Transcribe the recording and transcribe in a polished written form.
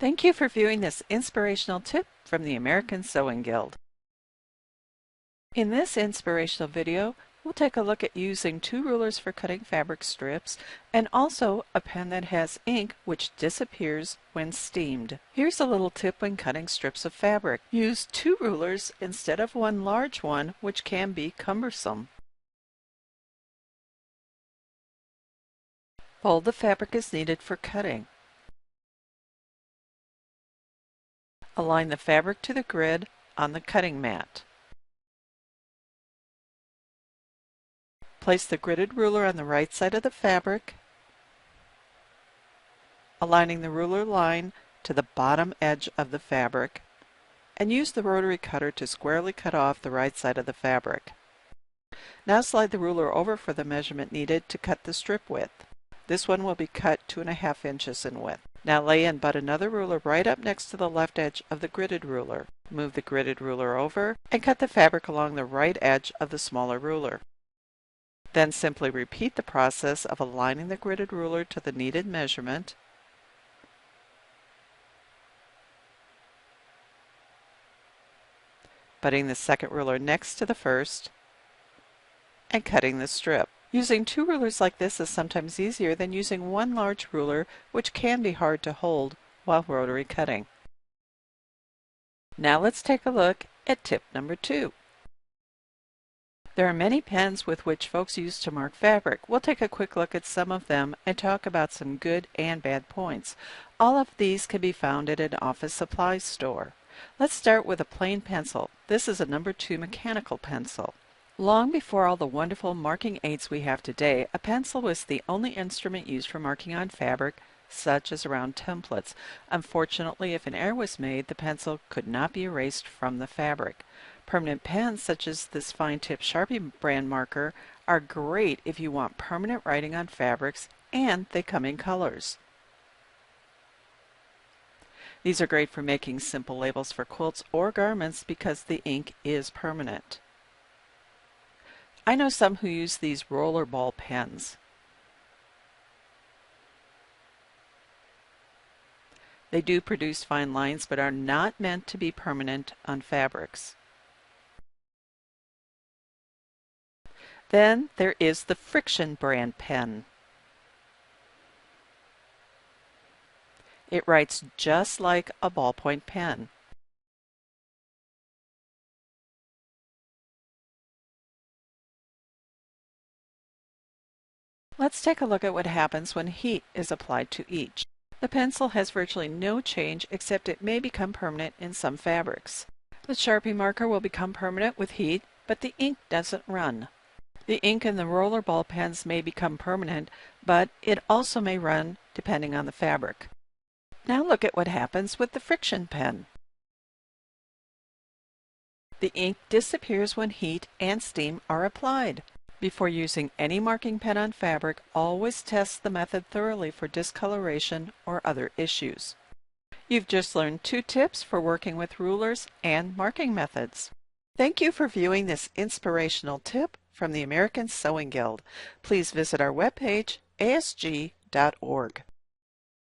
Thank you for viewing this inspirational tip from the American Sewing Guild. In this inspirational video, we'll take a look at using 2 rulers for cutting fabric strips and also a pen that has ink which disappears when steamed. Here's a little tip when cutting strips of fabric. Use 2 rulers instead of one large one, which can be cumbersome. Fold the fabric as needed for cutting. Align the fabric to the grid on the cutting mat. Place the gridded ruler on the right side of the fabric, aligning the ruler line to the bottom edge of the fabric, and use the rotary cutter to squarely cut off the right side of the fabric. Now slide the ruler over for the measurement needed to cut the strip width. This one will be cut 2.5 inches in width. Now lay and butt another ruler right up next to the left edge of the gridded ruler. Move the gridded ruler over and cut the fabric along the right edge of the smaller ruler. Then simply repeat the process of aligning the gridded ruler to the needed measurement, butting the second ruler next to the first, and cutting the strip. Using 2 rulers like this is sometimes easier than using one large ruler, which can be hard to hold while rotary cutting. Now let's take a look at tip number 2. There are many pens with which folks use to mark fabric. We'll take a quick look at some of them and talk about some good and bad points. All of these can be found at an office supplies store. Let's start with a plain pencil. This is a number 2 mechanical pencil. Long before all the wonderful marking aids we have today, a pencil was the only instrument used for marking on fabric, such as around templates. Unfortunately, if an error was made, the pencil could not be erased from the fabric. Permanent pens, such as this fine tip Sharpie brand marker, are great if you want permanent writing on fabrics, and they come in colors. These are great for making simple labels for quilts or garments because the ink is permanent. I know some who use these rollerball pens. They do produce fine lines but are not meant to be permanent on fabrics. Then there is the Friction brand pen. It writes just like a ballpoint pen. Let's take a look at what happens when heat is applied to each. The pencil has virtually no change except it may become permanent in some fabrics. The Sharpie marker will become permanent with heat, but the ink doesn't run. The ink in the rollerball pens may become permanent, but it also may run depending on the fabric. Now look at what happens with the Friction pen. The ink disappears when heat and steam are applied. Before using any marking pen on fabric, always test the method thoroughly for discoloration or other issues. You've just learned 2 tips for working with rulers and marking methods. Thank you for viewing this inspirational tip from the American Sewing Guild. Please visit our webpage, asg.org.